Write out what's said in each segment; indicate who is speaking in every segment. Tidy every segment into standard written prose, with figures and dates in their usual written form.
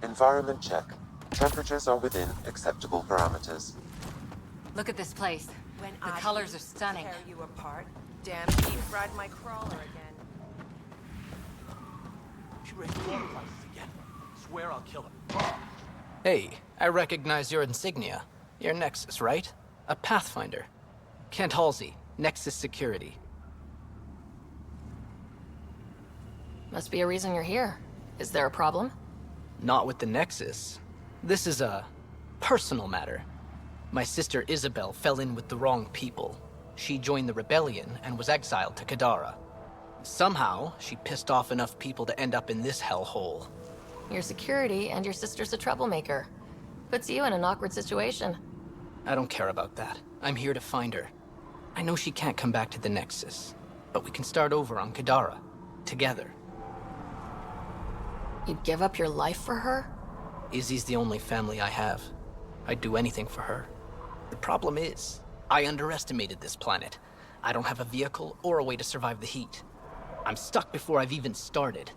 Speaker 1: Environment check. Temperatures are within acceptable parameters.
Speaker 2: Look at this place.
Speaker 3: When
Speaker 2: The colors are stunning.
Speaker 3: Tear you apart. Damn, he fried my crawler again.
Speaker 4: She raised water prices again. Swear I'll kill her.
Speaker 5: Hey, I recognize your insignia. You're Nexus, right? A Pathfinder. Kent Halsey, Nexus Security.
Speaker 6: Must be a reason you're here. Is there a problem?
Speaker 5: Not with the Nexus. This is a personal matter. My sister Isabel fell in with the wrong people. She joined the rebellion and was exiled to Kadara. Somehow, she pissed off enough people to end up in this hellhole.
Speaker 6: You're security and your sister's a troublemaker. Puts you in an awkward situation.
Speaker 5: I don't care about that. I'm here to find her. I know she can't come back to the Nexus, but we can start over on Kadara, together.
Speaker 6: You'd give up your life for her?
Speaker 5: Izzy's the only family I have. I'd do anything for her. The problem is, I underestimated this planet. I don't have a vehicle or a way to survive the heat. I'm stuck before I've even started.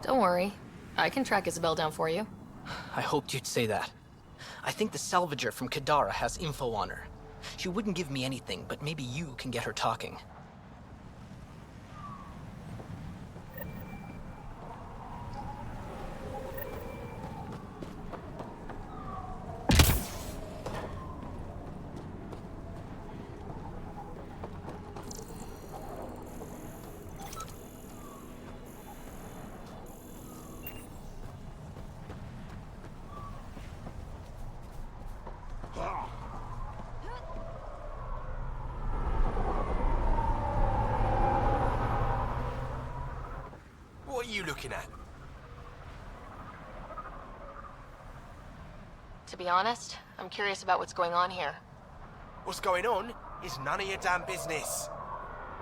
Speaker 6: Don't worry. I can track Isabel down for you.
Speaker 5: I hoped you'd say that. I think the salvager from Kadara has info on her. She wouldn't give me anything, but maybe you can get her talking.
Speaker 4: What are you looking at?
Speaker 6: To be honest, I'm curious about what's going on here.
Speaker 4: What's going on is none of your damn business.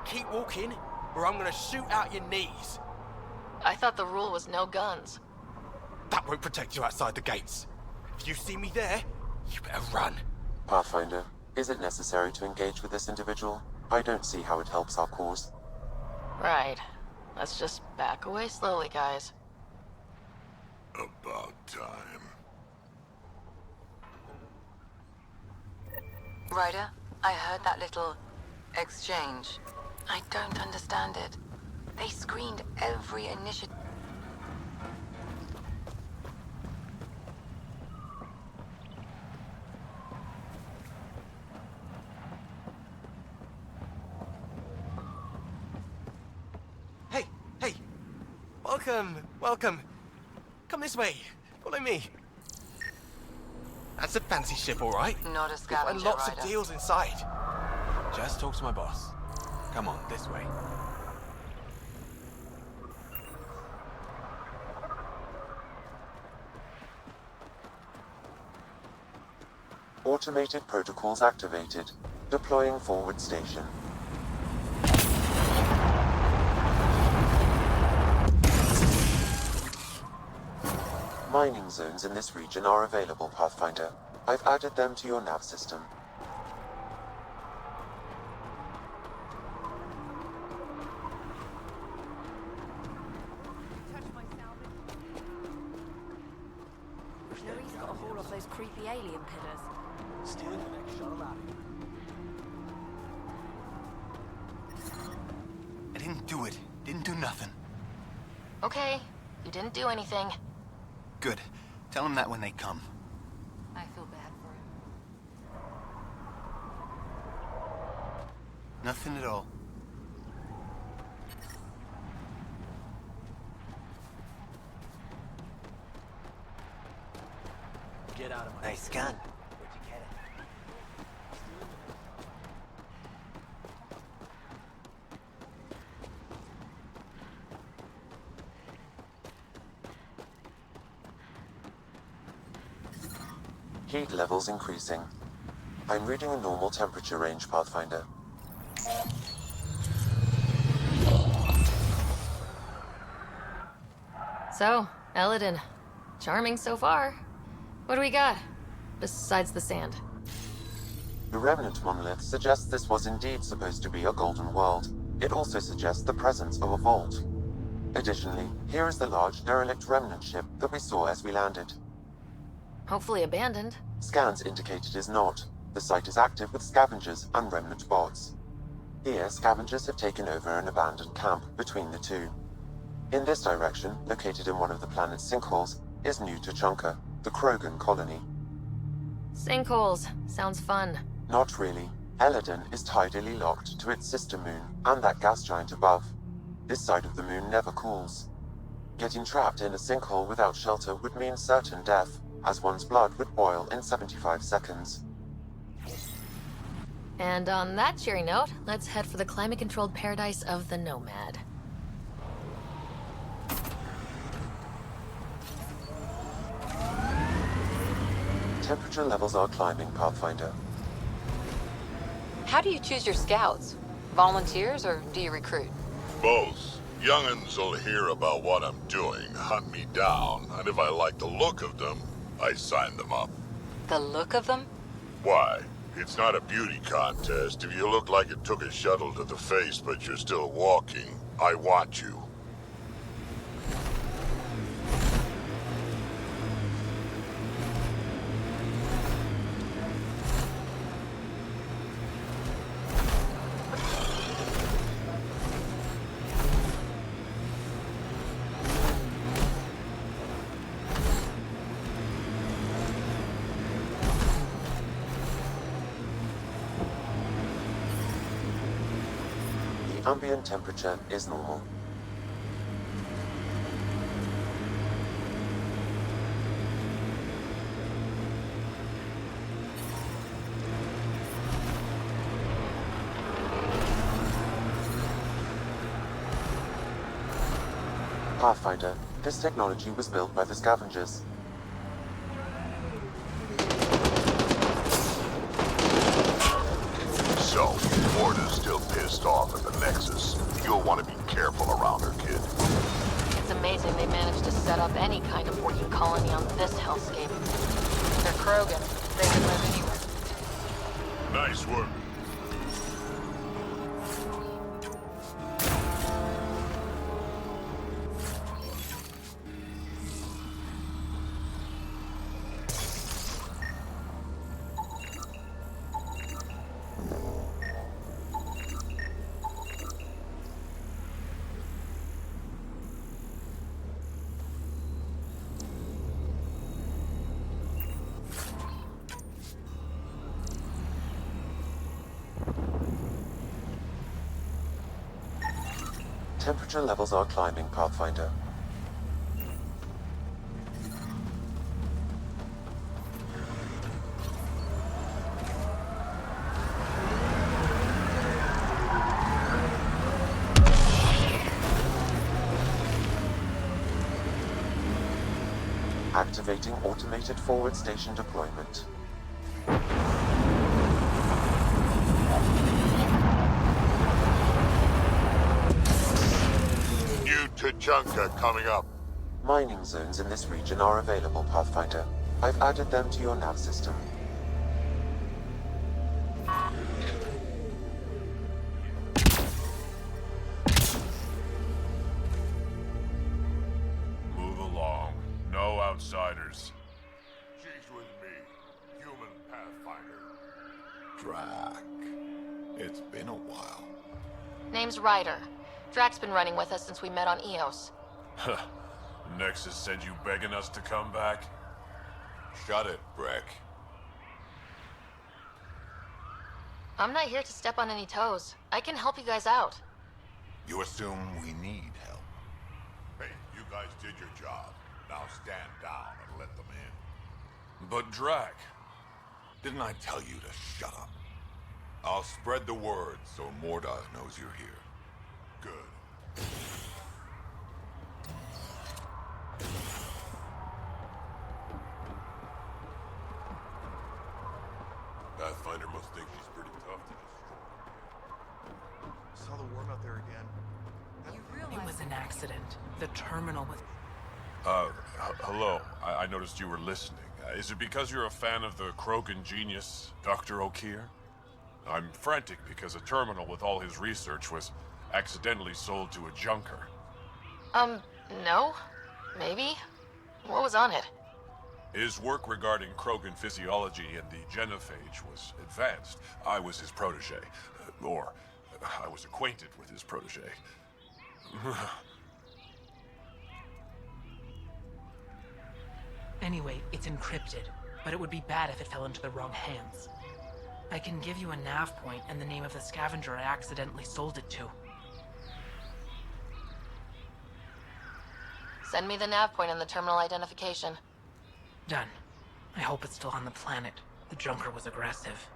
Speaker 4: Keep walking, or I'm gonna shoot out your knees.
Speaker 6: I thought the rule was no guns.
Speaker 4: That won't protect you outside the gates. If you see me there, you better run.
Speaker 1: Pathfinder, is it necessary to engage with this individual? I don't see how it helps our cause.
Speaker 6: Right. Let's just back away slowly, guys.
Speaker 7: About time.
Speaker 2: Ryder, I heard that little exchange. I don't understand it. They screened every initiative.
Speaker 4: Hey, hey. Welcome. Come this way. Follow me. That's a fancy ship, all right.
Speaker 2: Not a
Speaker 4: You'll
Speaker 2: scavenger,
Speaker 4: find lots
Speaker 2: Ryder.
Speaker 4: of deals inside. Just talk to my boss. Come on, this way.
Speaker 1: Automated protocols activated. Deploying forward station. Mining zones in this region are available, Pathfinder. I've added them to your nav system.
Speaker 3: Louis got a haul off those creepy alien pillars.
Speaker 4: Stealing the next shuttle out. I didn't do it. Didn't do nothing.
Speaker 6: Okay, you didn't do anything.
Speaker 4: Good. Tell them that when they come.
Speaker 2: I feel bad for him.
Speaker 4: Nothing at all. Get out of my
Speaker 8: Nice gun.
Speaker 1: Heat levels increasing. I'm reading a normal temperature range, Pathfinder.
Speaker 6: So, Eladin. Charming so far. What do we got? Besides the sand.
Speaker 1: The remnant monolith suggests this was indeed supposed to be a golden world. It also suggests the presence of a vault. Additionally, here is the large derelict remnant ship that we saw as we landed.
Speaker 6: Hopefully abandoned.
Speaker 1: Scans indicate it is not. The site is active with scavengers and remnant bots. Here, scavengers have taken over an abandoned camp between the two. In this direction, located in one of the planet's sinkholes, is New Tuchanka, the Krogan colony.
Speaker 6: Sinkholes. Sounds fun.
Speaker 1: Not really. Eladon is tidally locked to its sister moon and that gas giant above. This side of the moon never cools. Getting trapped in a sinkhole without shelter would mean certain death, as one's blood would boil in 75 seconds.
Speaker 6: And on that cheery note, let's head for the climate-controlled paradise of the Nomad.
Speaker 1: Temperature levels are climbing, Pathfinder.
Speaker 2: How do you choose your scouts? Volunteers, or do you recruit?
Speaker 7: Both. Young'uns will hear about what I'm doing, hunt me down, and if I like the look of them, I sign them up.
Speaker 2: The look of them?
Speaker 7: Why? It's not a beauty contest. If you look like it took a shuttle to the face but you're still walking, I want you.
Speaker 1: The ambient temperature is normal. Pathfinder, this technology was built by the scavengers.
Speaker 7: So, Morta's still pissed off at the Nexus. You'll want to be careful around her, kid.
Speaker 2: It's amazing they managed to set up any kind of working colony on this hellscape. They're Krogan. They can live anywhere.
Speaker 7: Nice work.
Speaker 1: Temperature levels are climbing, Pathfinder. Activating automated forward station deployment.
Speaker 7: Tuchanka coming up.
Speaker 1: Mining zones in this region are available, Pathfinder. I've added them to your nav system.
Speaker 7: Move along. No outsiders. She's with me. Human Pathfinder.
Speaker 8: Drac. It's been a while.
Speaker 6: Name's Ryder. Drak's been running with us since we met on Eos.
Speaker 9: Huh. Nexus sent you begging us to come back?
Speaker 8: Shut it, Breck.
Speaker 6: I'm not here to step on any toes. I can help you guys out.
Speaker 8: You assume we need help.
Speaker 7: Hey, you guys did your job. Now stand down and let them in.
Speaker 9: But Drac...
Speaker 8: Didn't I tell you to shut up? I'll spread the word so Morda knows you're here.
Speaker 7: Good.
Speaker 9: Pathfinder must think she's pretty tough to destroy.
Speaker 4: Saw the worm out there again.
Speaker 10: It was an accident. The terminal was...
Speaker 9: Hello. I noticed you were listening. Is it because you're a fan of the Krogan genius, Dr. O'Keir? I'm frantic because a terminal with all his research was accidentally sold to a junker.
Speaker 2: No. Maybe. What was on it?
Speaker 9: His work regarding Krogan physiology and the genophage was advanced. I was his protege. Or, I was acquainted with his protege.
Speaker 10: Anyway, it's encrypted, but it would be bad if it fell into the wrong hands. I can give you a nav point and the name of the scavenger I accidentally sold it to.
Speaker 2: Send me the nav point and the terminal identification.
Speaker 10: Done. I hope it's still on the planet. The Junker was aggressive.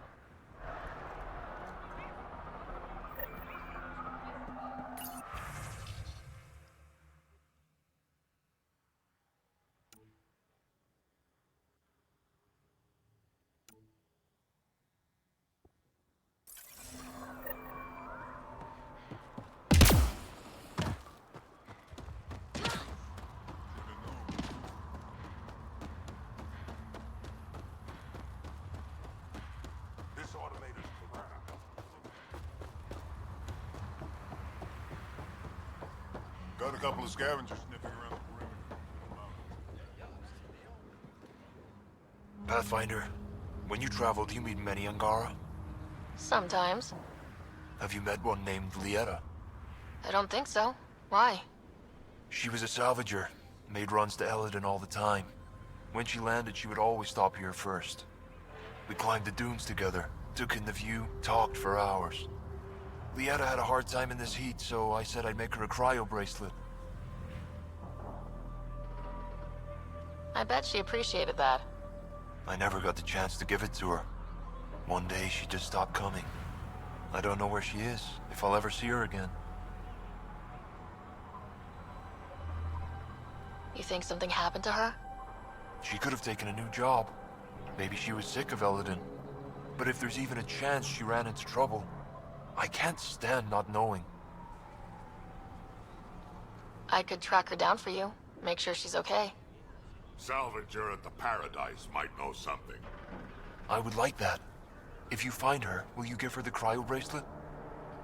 Speaker 8: Got a couple of scavengers sniffing around the perimeter.
Speaker 11: Pathfinder, when you travel, do you meet many Angara?
Speaker 2: Sometimes.
Speaker 11: Have you met one named Lieta?
Speaker 2: I don't think so. Why?
Speaker 11: She was a salvager, made runs to Elodin all the time. When she landed, she would always stop here first. We climbed the dunes together, took in the view, talked for hours. Lieta had a hard time in this heat, so I said I'd make her a cryo bracelet.
Speaker 2: I bet she appreciated that.
Speaker 11: I never got the chance to give it to her. One day she just stopped coming. I don't know where she is, if I'll ever see her again.
Speaker 2: You think something happened to her?
Speaker 11: She could have taken a new job. Maybe she was sick of Elodin. But if there's even a chance she ran into trouble, I can't stand not knowing.
Speaker 2: I could track her down for you. Make sure she's okay.
Speaker 7: Salvager at the Paradise might know something.
Speaker 11: I would like that. If you find her, will you give her the cryo bracelet?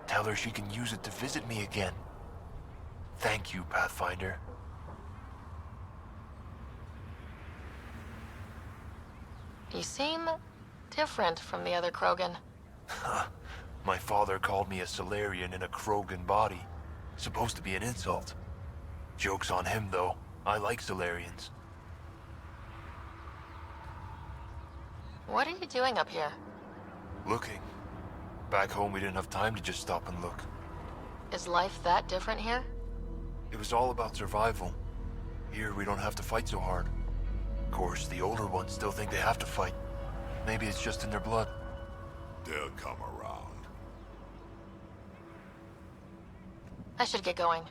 Speaker 11: Tell her she can use it to visit me again. Thank you, Pathfinder.
Speaker 2: You seem different from the other Krogan.
Speaker 11: My father called me a Solarian in a Krogan body. Supposed to be an insult. Joke's on him, though. I like Solarians.
Speaker 2: What are you doing up here?
Speaker 11: Looking. Back home, we didn't have time to just stop and look.
Speaker 2: Is life that different here?
Speaker 11: It was all about survival. Here, we don't have to fight so hard. Of course, the older ones still think they have to fight. Maybe it's just in their blood.
Speaker 7: They'll come around.
Speaker 2: I should get going.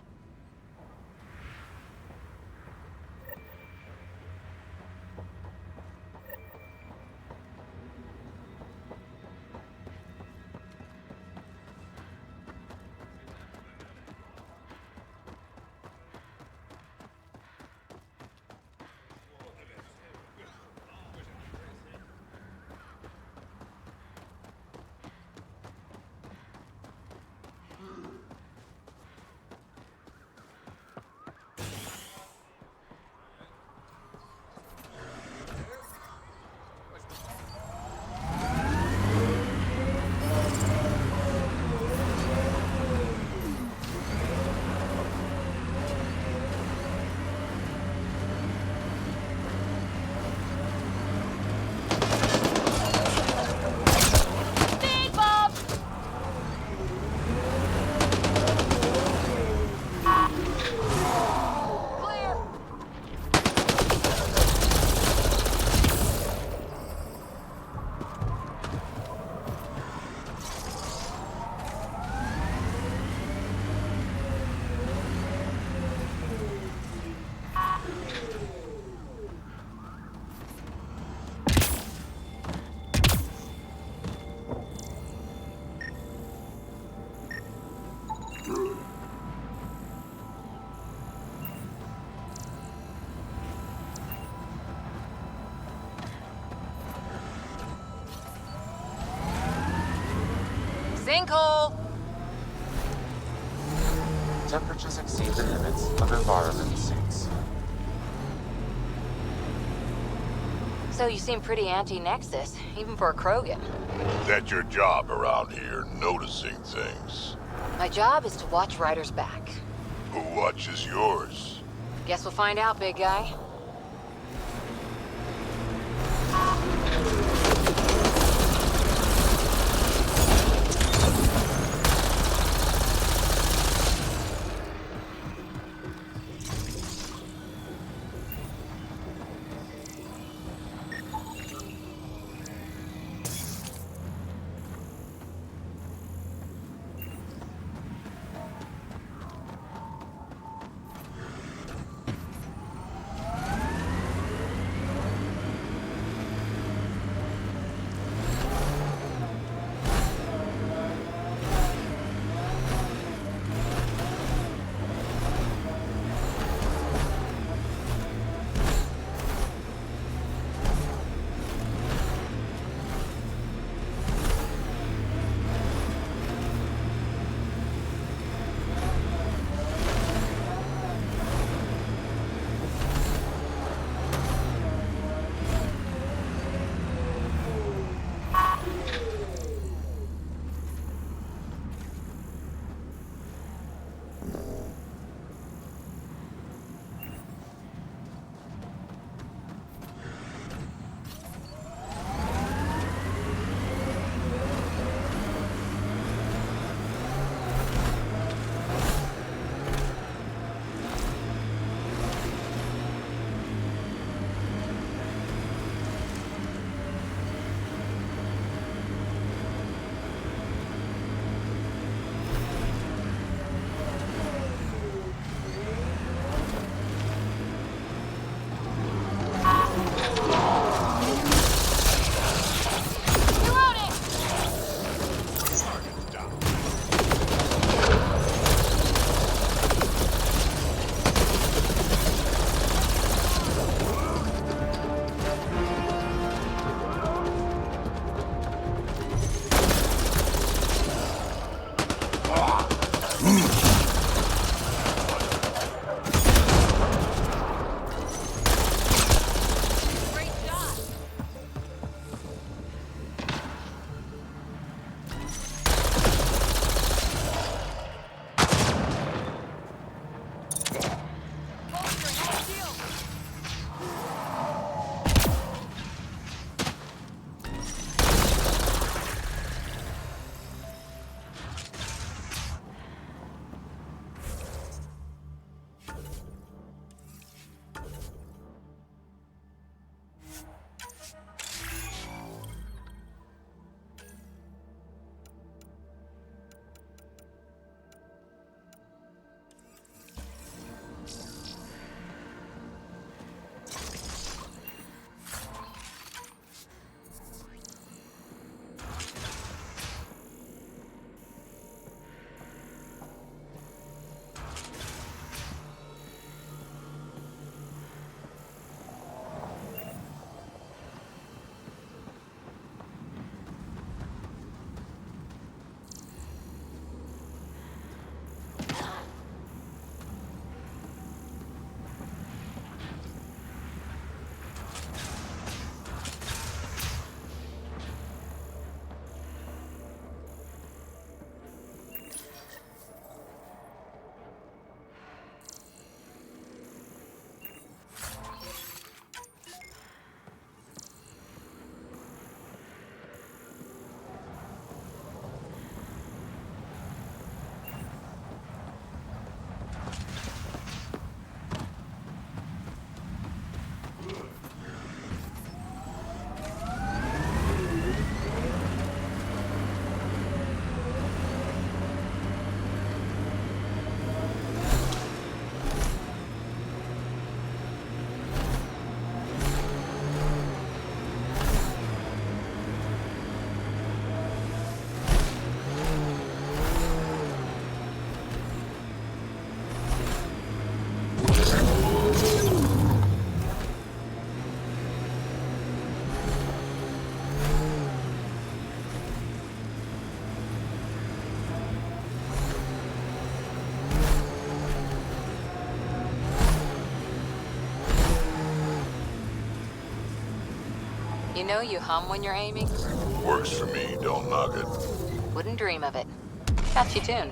Speaker 2: Sinkhole!
Speaker 1: temperatures exceed the limits of environment suits.
Speaker 2: So you seem pretty anti-Nexus, even for a Krogan.
Speaker 7: That's your job around here, noticing things.
Speaker 2: My job is to watch Ryder's back.
Speaker 7: Who watches yours?
Speaker 2: Guess we'll find out, big guy. You know you hum when you're aiming?
Speaker 7: Works for me, don't knock it.
Speaker 2: Wouldn't dream of it. Catchy tune.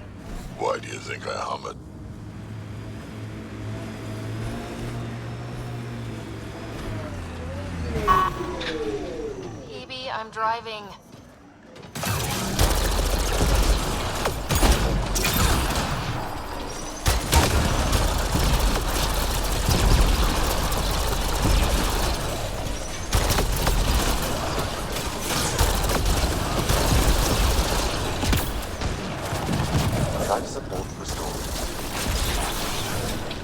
Speaker 7: Why do you think I hum it?
Speaker 2: Evie, I'm driving.
Speaker 1: Life support restored.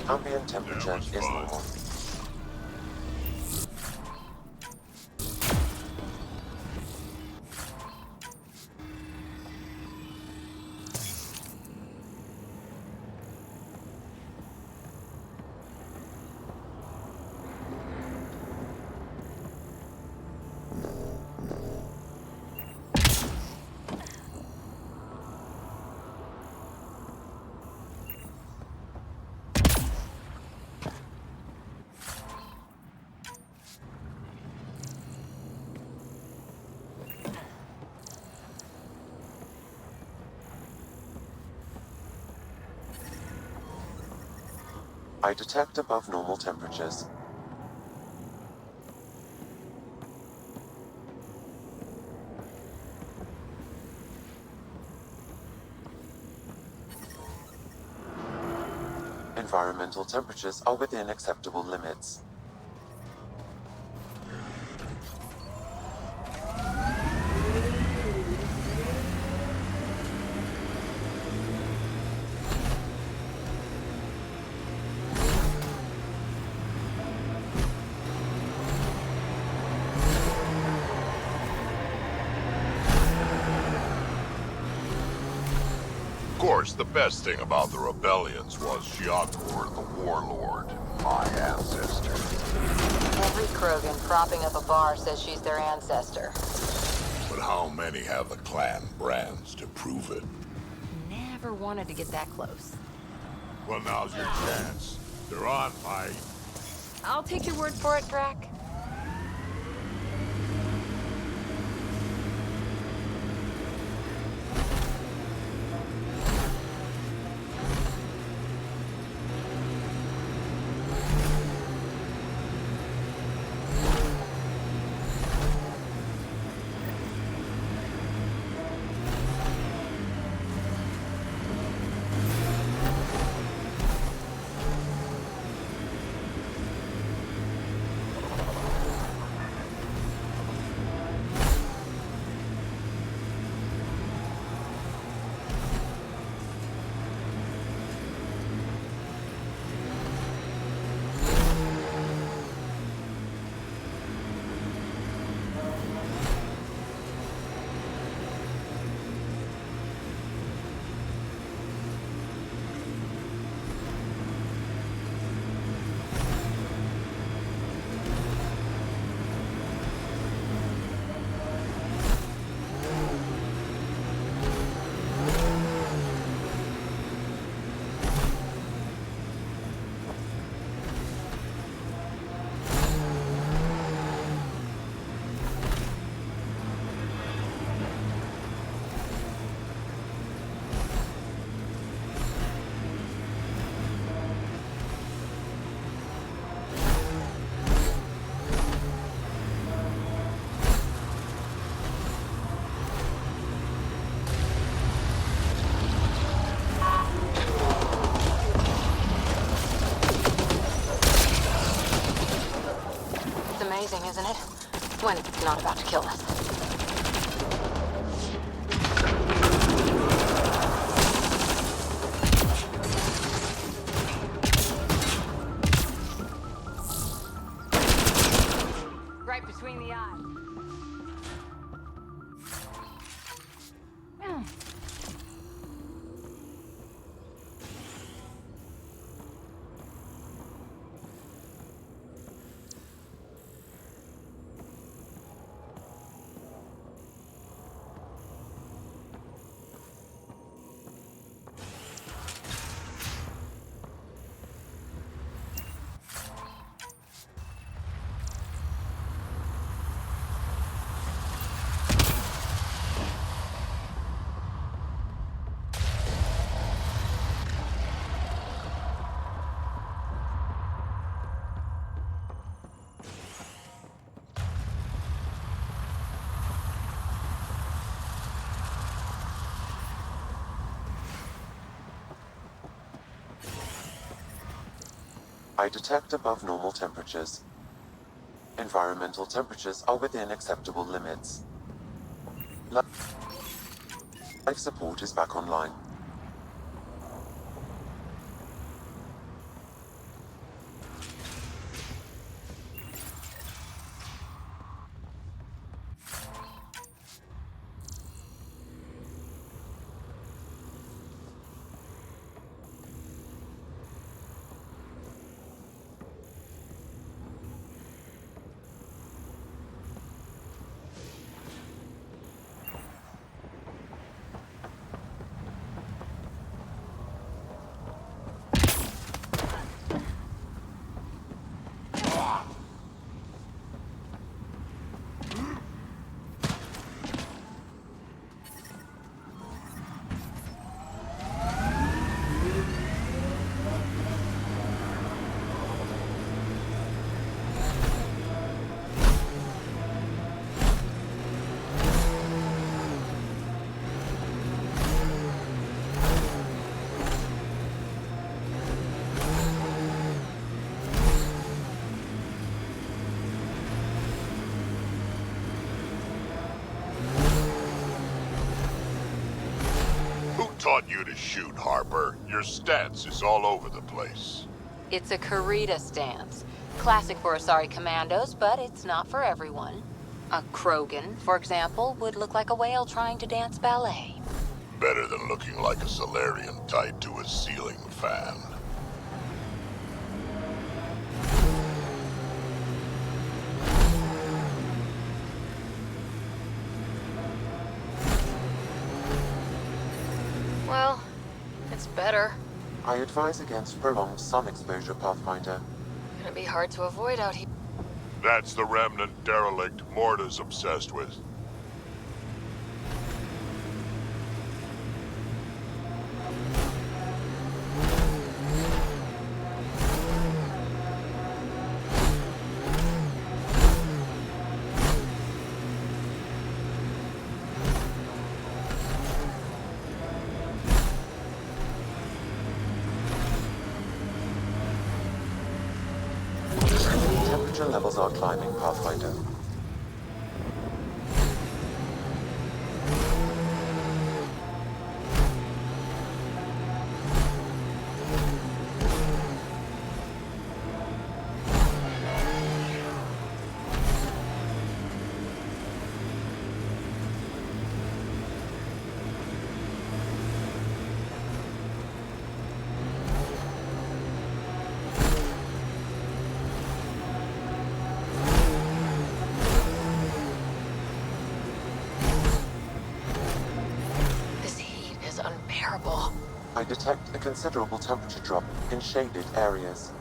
Speaker 1: Ambient temperature is normal. I detect above normal temperatures. Environmental temperatures are within acceptable limits.
Speaker 7: Of course, the best thing about the rebellions was Shiator the Warlord, my ancestor.
Speaker 2: Every Krogan propping up a bar says she's their ancestor.
Speaker 7: But how many have the clan brands to prove it?
Speaker 2: Never wanted to get that close.
Speaker 7: Well, now's your chance. They're on, mate.
Speaker 2: I'll take your word for it, Drac. Amazing, isn't it? When it's not about to kill us. Right between the eyes.
Speaker 1: I detect above normal temperatures. Environmental temperatures are within acceptable limits. Life support is back online.
Speaker 7: Taught you to shoot, Harper. Your stance is all over the place.
Speaker 2: It's a Karita stance. Classic for Asari commandos, but it's not for everyone. A Krogan, for example, would look like a whale trying to dance ballet.
Speaker 7: Better than looking like a Solarian tied to a ceiling fan.
Speaker 2: Well, it's better.
Speaker 1: I advise against prolonged sun exposure, Pathfinder.
Speaker 2: Gonna be hard to avoid out here.
Speaker 7: That's the remnant derelict Morta's obsessed with.
Speaker 1: Temperature levels are climbing, Pathfinder. I detect a considerable temperature drop in shaded areas.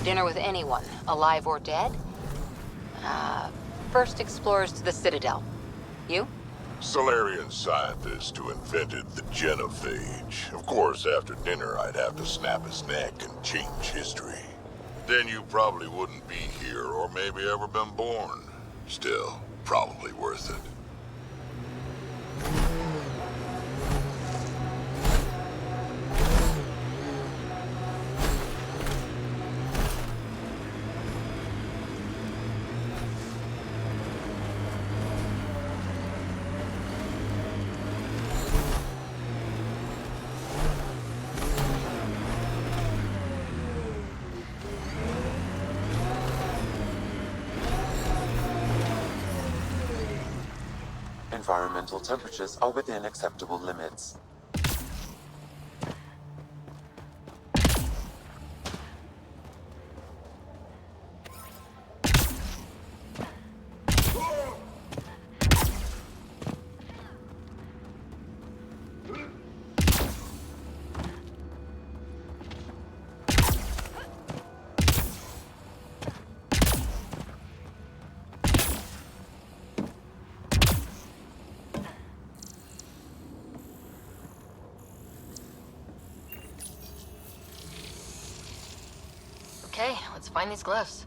Speaker 2: Dinner with anyone, alive or dead? First explorers to the Citadel. You?
Speaker 7: Solarian scientist who invented the genophage. Of course, after dinner, I'd have to snap his neck and change history. Then you probably wouldn't be here, or maybe ever been born. Still, probably worth it.
Speaker 1: Environmental temperatures are within acceptable limits.
Speaker 2: Okay, let's find these glyphs.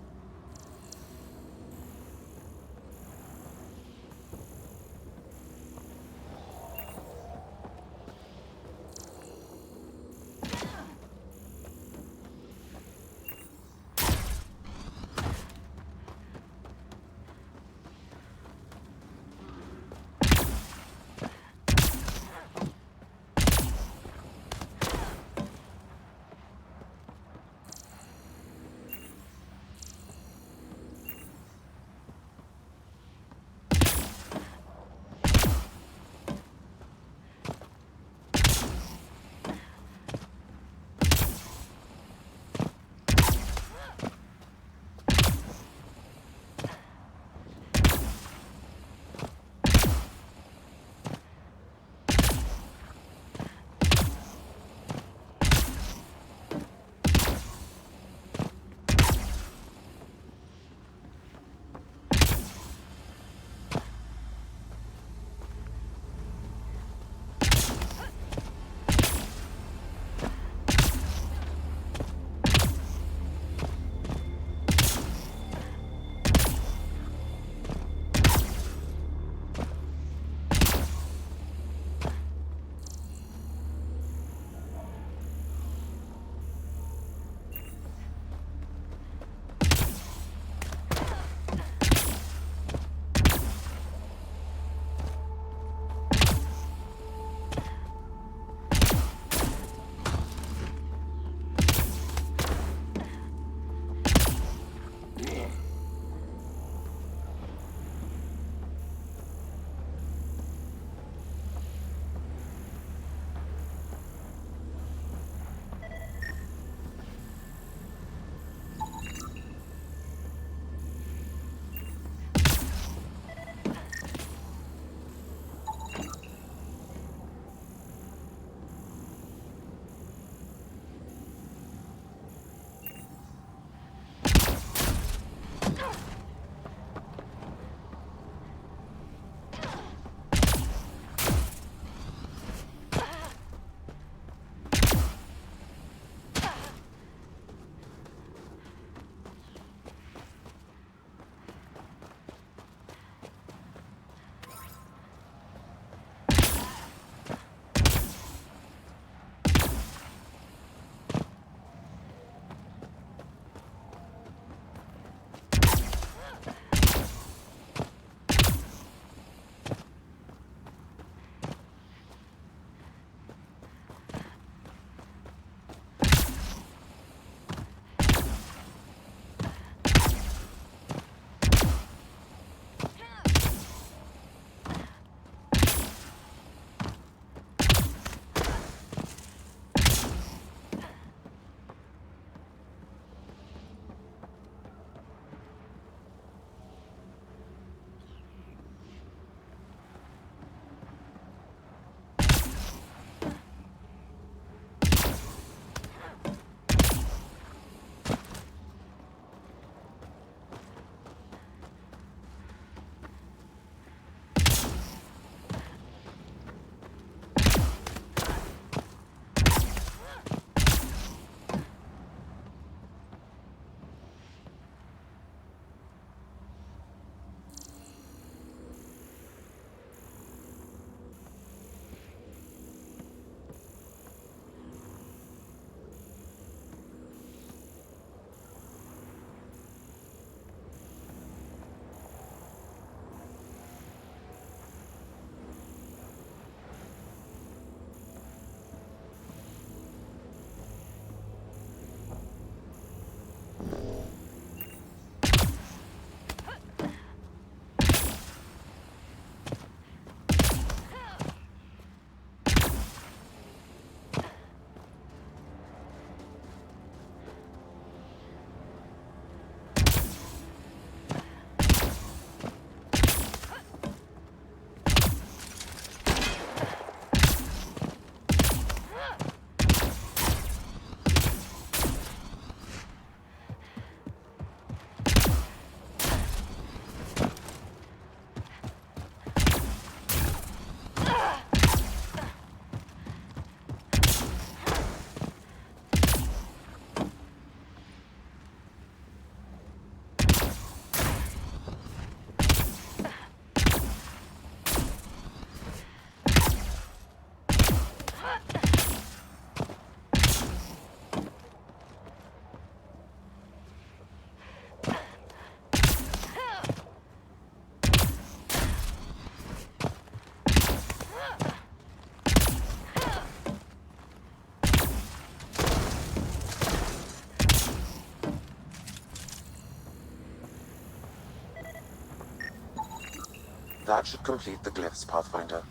Speaker 1: That should complete the glyphs, Pathfinder.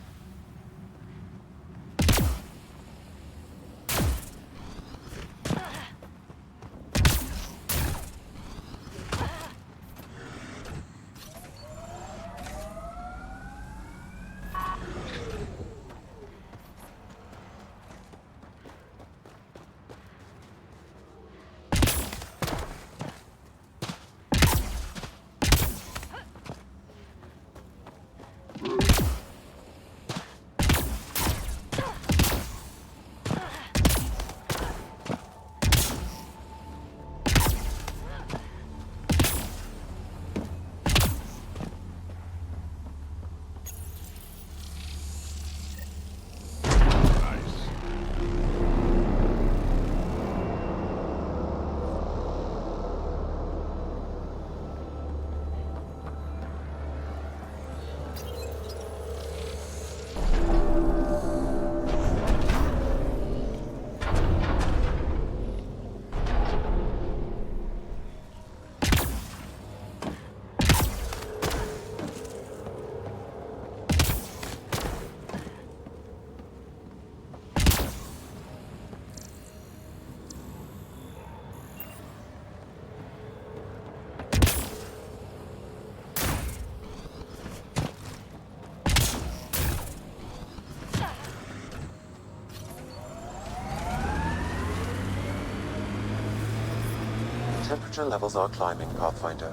Speaker 1: Temperature levels are climbing, Pathfinder.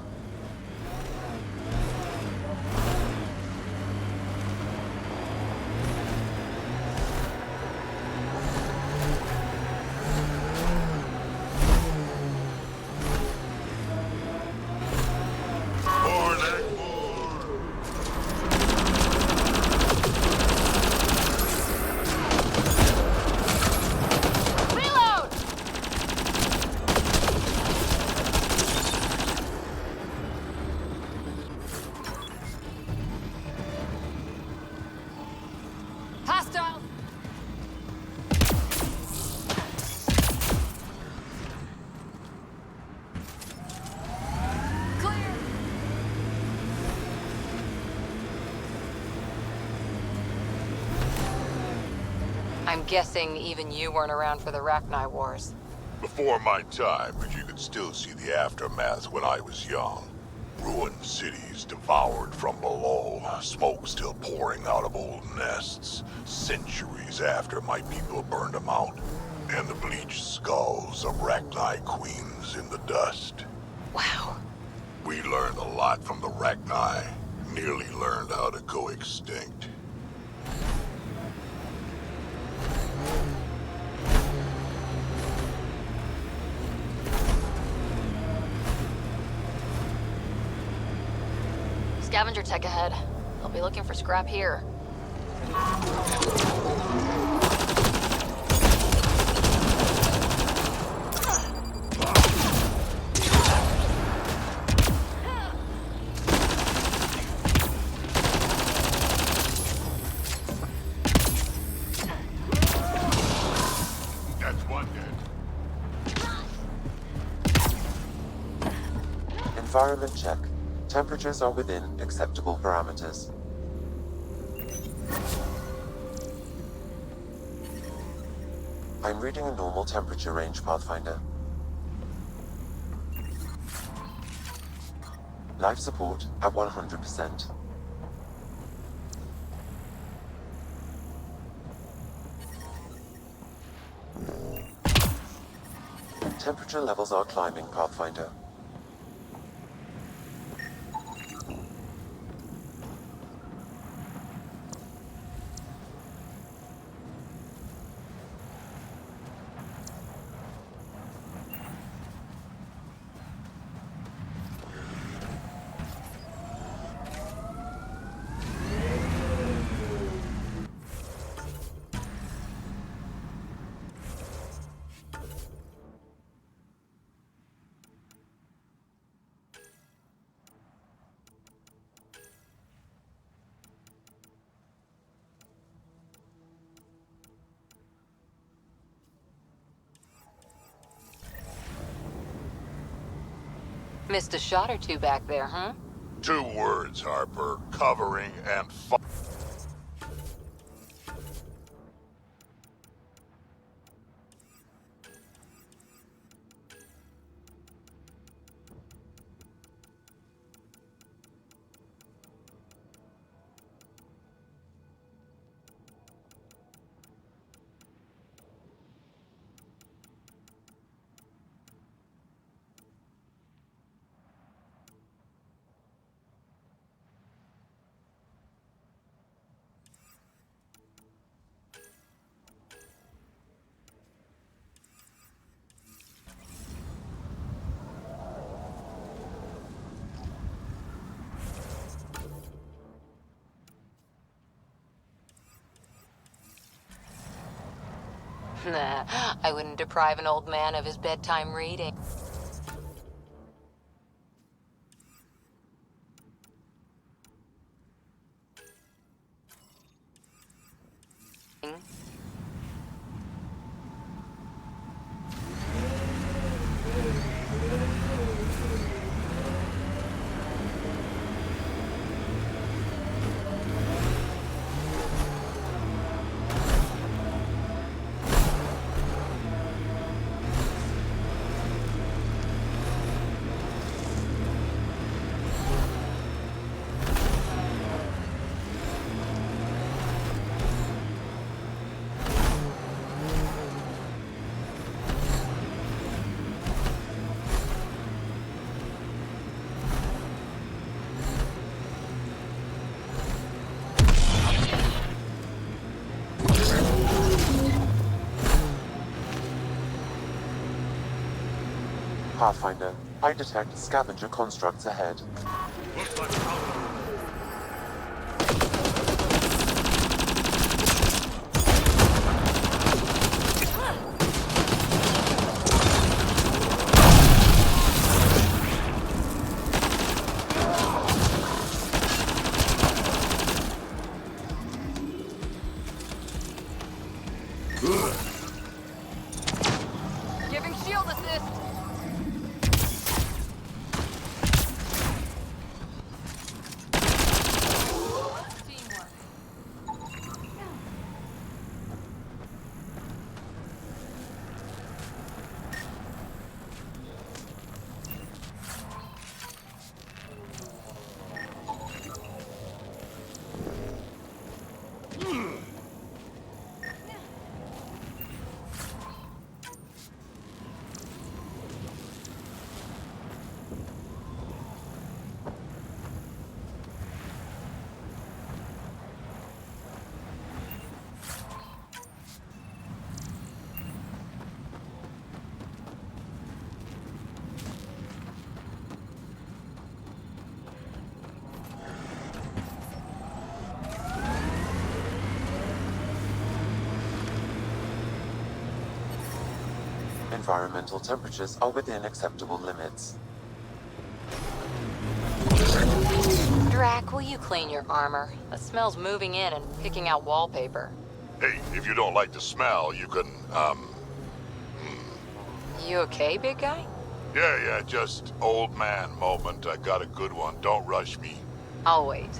Speaker 2: Hostile! Clear! I'm guessing even you weren't around for the Rachni Wars.
Speaker 7: Before my time, but you could still see the aftermath when I was young. Ruined cities devoured from below, smoke still pouring out of old nests, centuries after my people burned them out, and the bleached skulls of Rachni queens in the dust.
Speaker 2: Wow.
Speaker 7: We learned a lot from the Rachni, nearly learned how to go extinct.
Speaker 2: Scavenger tech ahead. They'll be looking for scrap here.
Speaker 7: That's one dead.
Speaker 1: Environment check. Temperatures are within acceptable parameters. I'm reading a normal temperature range, Pathfinder. Life support at 100%. Temperature levels are climbing, Pathfinder.
Speaker 2: Missed a shot or two back there, huh?
Speaker 7: 2 words, Harper. Covering and
Speaker 2: Nah, I wouldn't deprive an old man of his bedtime reading.
Speaker 1: Pathfinder, I detect scavenger constructs ahead.
Speaker 8: Looks like trouble.
Speaker 2: Giving shield assist. Teamwork.
Speaker 1: Environmental temperatures are within acceptable limits.
Speaker 2: Drac, will you clean your armor? The smell's moving in and picking out wallpaper.
Speaker 7: Hey, if you don't like the smell, you can,
Speaker 2: You okay, big guy?
Speaker 7: Yeah, just old man moment. I got a good one. Don't rush me.
Speaker 2: I'll wait.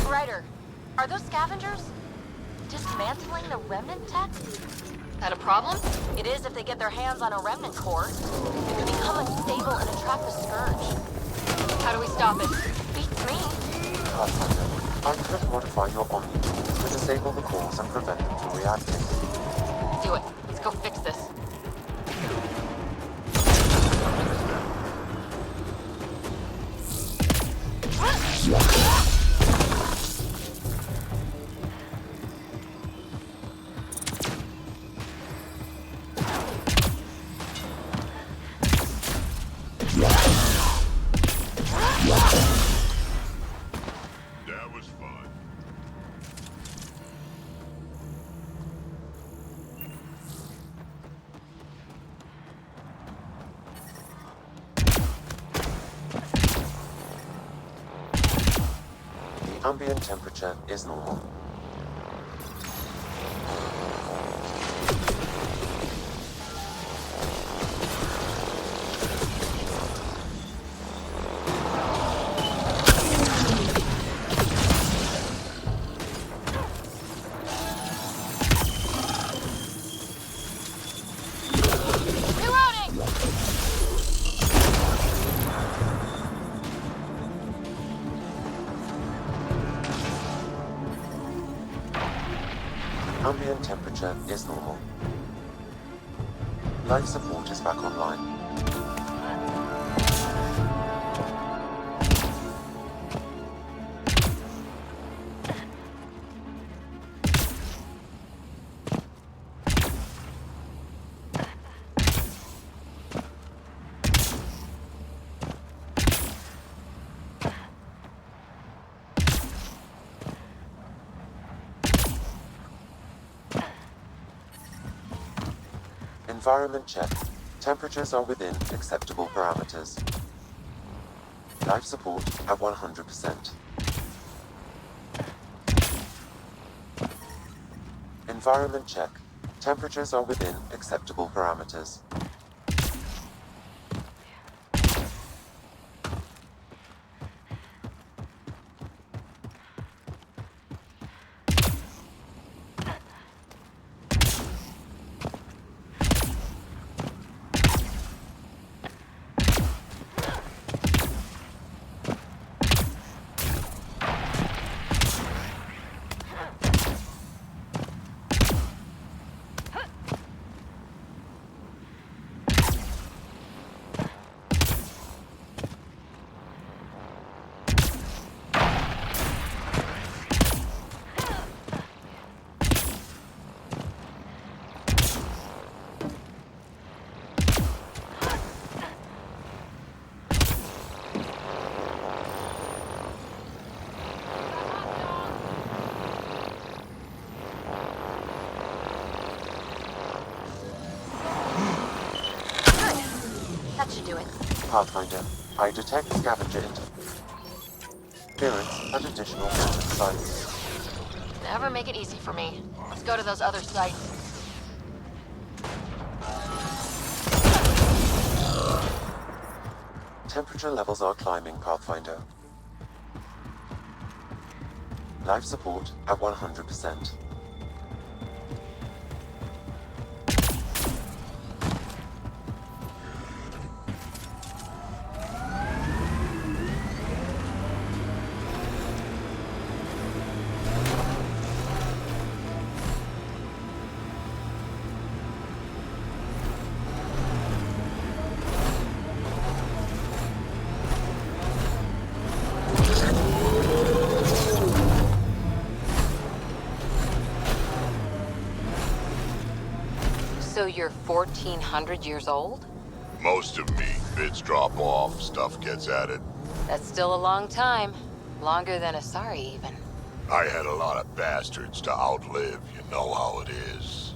Speaker 2: Ryder, are those scavengers dismantling the remnant tech? That a problem? It is if they get their hands on a remnant core. It could become unstable and attract the scourge. How do we stop it? Beats me.
Speaker 1: Pathfinder, I could modify your Omni to disable the cores and prevent them from reacting.
Speaker 2: Do it. Let's go fix this.
Speaker 7: That was fun.
Speaker 1: The ambient temperature is normal. Ambient temperature is normal. Life support is back online. Environment check. Temperatures are within acceptable parameters. Life support at 100%. Environment check. Temperatures are within acceptable parameters.
Speaker 2: That should do it.
Speaker 1: Pathfinder, I detect scavenger interference at additional sites.
Speaker 2: Never make it easy for me. Let's go to those other sites.
Speaker 1: Temperature levels are climbing, Pathfinder. Life support at 100%.
Speaker 2: So you're 1,400 years old?
Speaker 7: Most of me. Bits drop off, stuff gets added.
Speaker 2: That's still a long time. Longer than Asari, even.
Speaker 7: I had a lot of bastards to outlive, you know how it is.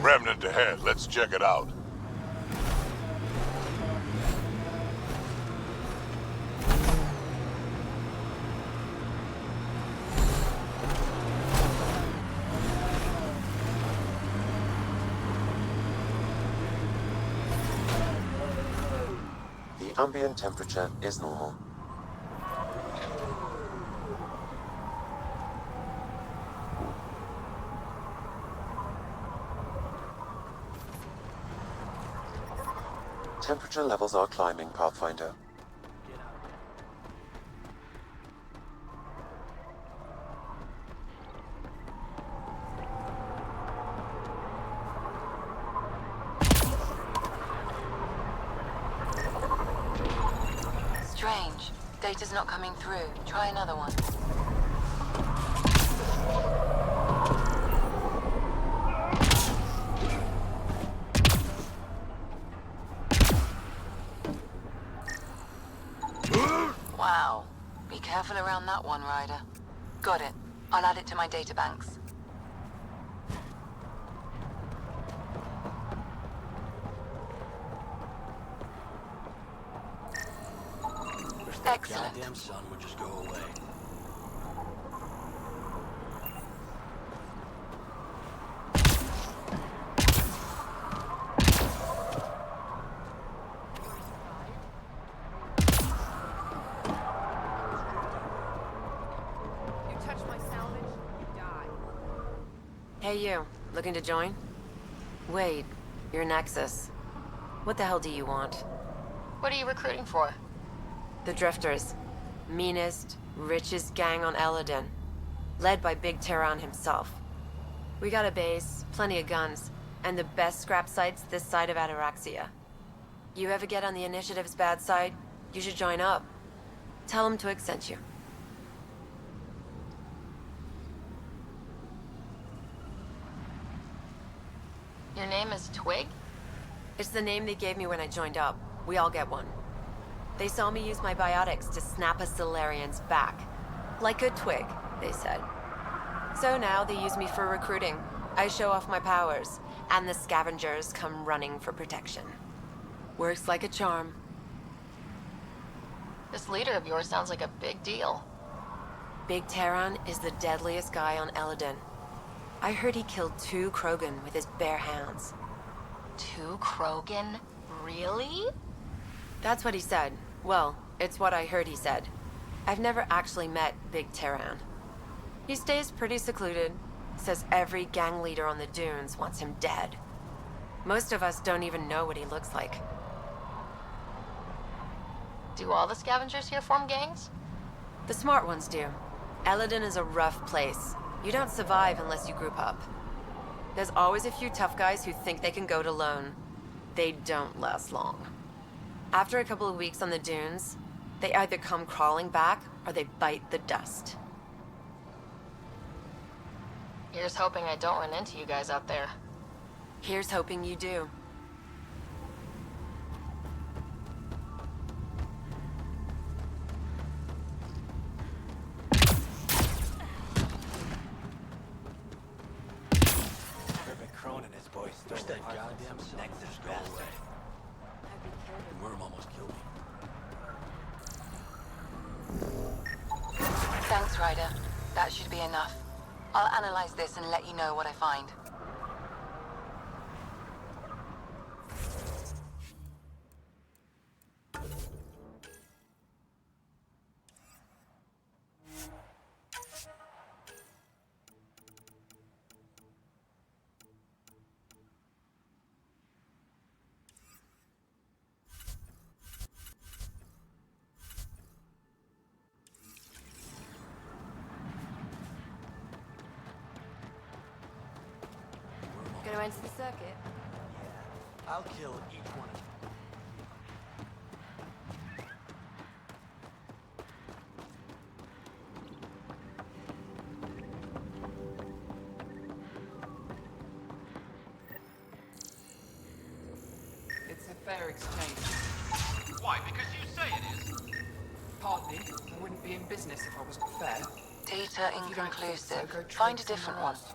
Speaker 7: Remnant ahead, let's check it out.
Speaker 1: The ambient temperature is normal. Temperature levels are climbing, Pathfinder.
Speaker 2: Strange. Data's not coming through. Try another one. Wow. Be careful around that one, Ryder. Got it. I'll add it to my databanks. Excellent.
Speaker 12: Goddamn sun would just go away.
Speaker 3: You touch my salvage, you die.
Speaker 2: Hey you, looking to join? Wait, you're Nexus. What the hell do you want? What are you recruiting for? The Drifters. Meanest, richest gang on Eladin. Led by Big Terran himself. We got a base, plenty of guns, and the best scrap sites this side of Ataraxia. You ever get on the Initiative's bad side, you should join up. Tell them Twig sent you. Your name is Twig? It's the name they gave me when I joined up. We all get one. They saw me use my biotics to snap a Solarian's back. Like a twig, they said. So now they use me for recruiting.
Speaker 3: I show off my powers, and the scavengers come running for protection. Works like a charm.
Speaker 6: This leader of yours sounds like a big deal.
Speaker 3: Big Terran is the deadliest guy on Eladin. I heard he killed 2 Krogan with his bare hands.
Speaker 2: 2 Krogan? Really?
Speaker 3: That's what he said. Well, it's what I heard he said. I've never actually met Big Terran. He stays pretty secluded. Says every gang leader on the dunes wants him dead. Most of us don't even know what he looks like.
Speaker 6: Do all the scavengers here form gangs?
Speaker 3: The smart ones do. Eladin is a rough place. You don't survive unless you group up. There's always a few tough guys who think they can go it alone. They don't last long. After a couple of weeks on the dunes, they either come crawling back or they bite the dust.
Speaker 6: Here's hoping I don't run into you guys out there.
Speaker 3: Here's hoping you do.
Speaker 12: Cronin and his boys stole that goddamn Nexus bastard. Worm almost killed me.
Speaker 2: Thanks, Ryder. That should be enough. I'll analyze this and let you know what I find.
Speaker 3: Gonna enter the circuit?
Speaker 12: Yeah, I'll kill each one of them.
Speaker 13: It's a fair exchange.
Speaker 14: Why? Because you say it is?
Speaker 13: Partly. I wouldn't be in business if I wasn't fair.
Speaker 2: Data
Speaker 13: If you don't think
Speaker 2: inconclusive.
Speaker 13: so, go
Speaker 2: Find a
Speaker 13: trade
Speaker 2: different
Speaker 13: somewhere
Speaker 2: one.
Speaker 13: else.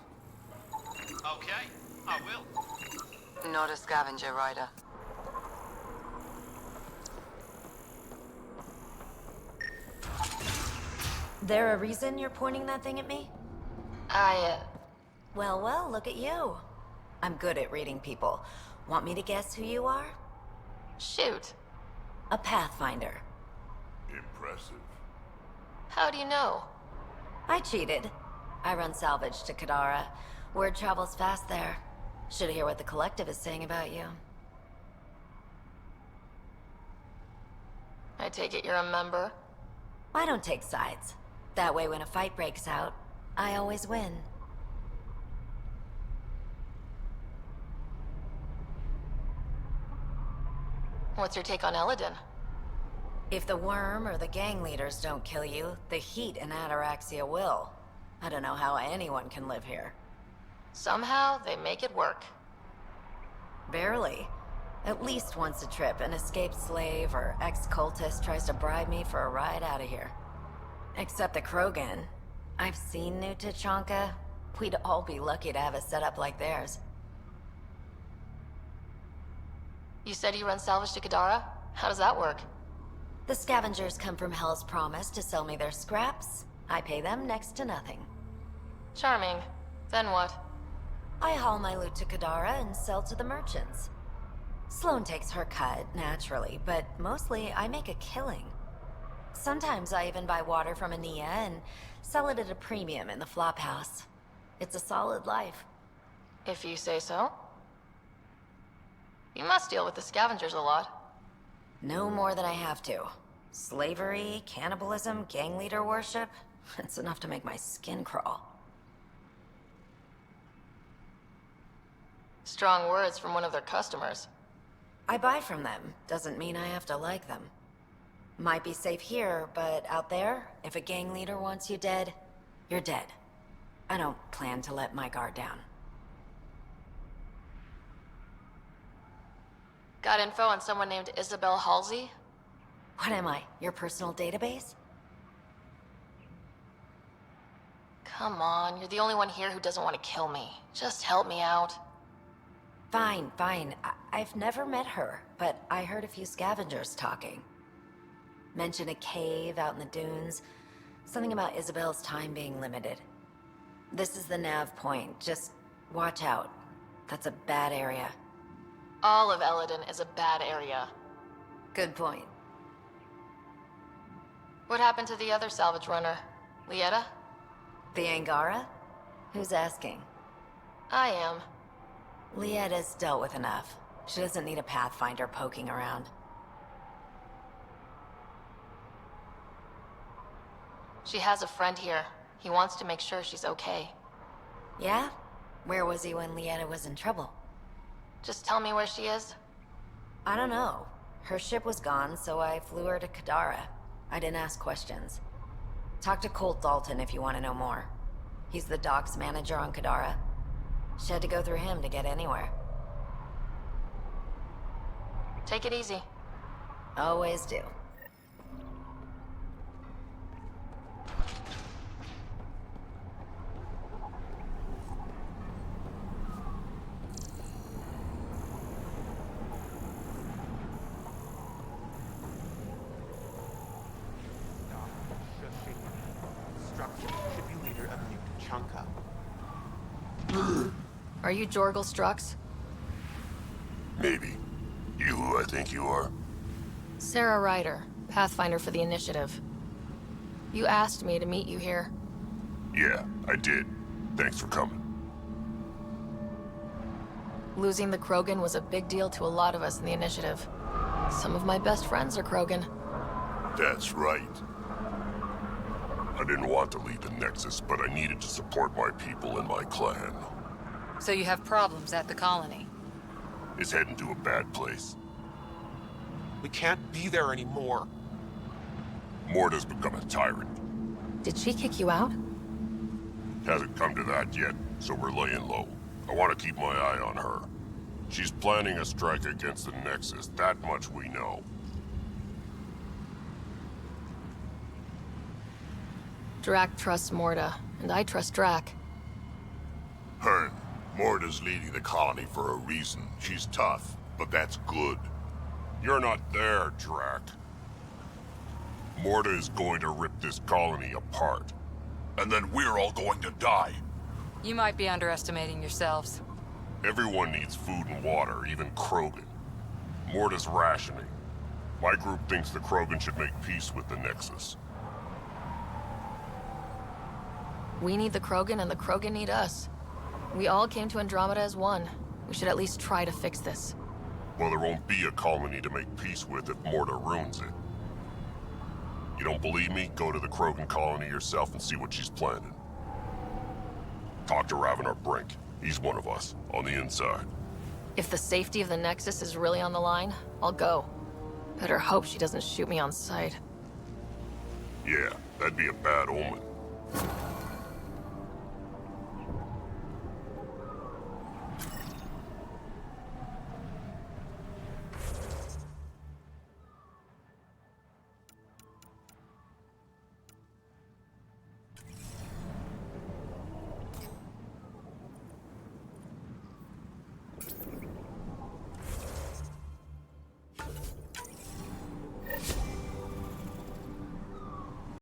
Speaker 14: Okay, I will.
Speaker 2: Not a scavenger, Ryder.
Speaker 15: There a reason you're pointing that thing at me? Well, well, look at you. I'm good at reading people. Want me to guess who you are?
Speaker 6: Shoot.
Speaker 15: A Pathfinder.
Speaker 7: Impressive.
Speaker 6: How do you know?
Speaker 15: I cheated. I run salvage to Kadara. Word travels fast there. Should hear what the Collective is saying about you.
Speaker 6: I take it you're a member?
Speaker 15: I don't take sides. That way when a fight breaks out, I always win.
Speaker 6: What's your take on Eladin?
Speaker 15: If the worm or the gang leaders don't kill you, the heat in Ataraxia will. I don't know how anyone can live here.
Speaker 6: Somehow, they make it work.
Speaker 15: Barely. At least once a trip, an escaped slave or ex-cultist tries to bribe me for a ride out of here. Except the Krogan. I've seen New Tachanka. We'd all be lucky to have a setup like theirs.
Speaker 6: You said you run salvage to Kadara? How does that work?
Speaker 15: The scavengers come from Hell's Promise to sell me their scraps. I pay them next to nothing.
Speaker 6: Charming. Then what?
Speaker 15: I haul my loot to Kadara and sell to the merchants. Sloane takes her cut, naturally, but mostly I make a killing. Sometimes I even buy water from Ania and sell it at a premium in the flophouse. It's a solid life.
Speaker 6: If you say so. You must deal with the scavengers a lot.
Speaker 15: No more than I have to. Slavery, cannibalism, gang leader worship. It's enough to make my skin crawl.
Speaker 6: Strong words from one of their customers.
Speaker 15: I buy from them. Doesn't mean I have to like them. Might be safe here, but out there, if a gang leader wants you dead, you're dead. I don't plan to let my guard down.
Speaker 6: Got info on someone named Isabel Halsey?
Speaker 15: What am I, your personal database?
Speaker 2: Come on, you're the only one here who doesn't want to kill me. Just help me out.
Speaker 15: Fine, fine. I've never met her, but I heard a few scavengers talking. Mention a cave out in the dunes. Something about Isabel's time being limited. This is the nav point. Just watch out. That's a bad area.
Speaker 2: All of Eladin is a bad area.
Speaker 15: Good point.
Speaker 2: What happened to the other salvage runner? Lieta?
Speaker 15: The Angara? Who's asking?
Speaker 2: I am.
Speaker 15: Lieta's dealt with enough. She doesn't need a Pathfinder poking around.
Speaker 2: She has a friend here. He wants to make sure she's okay.
Speaker 15: Yeah? Where was he when Lieta was in trouble?
Speaker 2: Just tell me where she is.
Speaker 15: I don't know. Her ship was gone, so I flew her to Kadara. I didn't ask questions. Talk to Colt Dalton if you want to know more. He's the docks manager on Kadara. She had to go through him to get anywhere.
Speaker 2: Take it easy.
Speaker 15: Always do.
Speaker 2: Are you Jorgal Strux?
Speaker 7: Maybe. You who I think you are?
Speaker 2: Sarah Ryder, Pathfinder for the Initiative. You asked me to meet you here.
Speaker 7: Yeah, I did. Thanks for coming.
Speaker 2: Losing the Krogan was a big deal to a lot of us in the Initiative. Some of my best friends are Krogan.
Speaker 7: That's right. I didn't want to lead the Nexus, but I needed to support my people and my clan.
Speaker 16: So you have problems at the colony?
Speaker 7: It's heading to a bad place.
Speaker 4: We can't be there anymore.
Speaker 7: Morta's become a tyrant.
Speaker 2: Did she kick you out?
Speaker 7: Hasn't come to that yet, so we're laying low. I want to keep my eye on her. She's planning a strike against the Nexus, that much we know.
Speaker 2: Drac trusts Morta, and I trust Drac.
Speaker 7: Hearn, Morta's leading the colony for a reason. She's tough, but that's good. You're not there, Drac. Morta is going to rip this colony apart. And then we're all going to die.
Speaker 16: You might be underestimating yourselves.
Speaker 7: Everyone needs food and water, even Krogan. Morta's rationing. My group thinks the Krogan should make peace with the Nexus.
Speaker 2: We need the Krogan, and the Krogan need us. We all came to Andromeda as one. We should at least try to fix this.
Speaker 7: Well, there won't be a colony to make peace with if Morta ruins it. You don't believe me? Go to the Krogan colony yourself and see what she's planning. Talk to Ravenar Brink. He's one of us, on the inside.
Speaker 2: If the safety of the Nexus is really on the line, I'll go. Better hope she doesn't shoot me on sight.
Speaker 7: Yeah, that'd be a bad omen.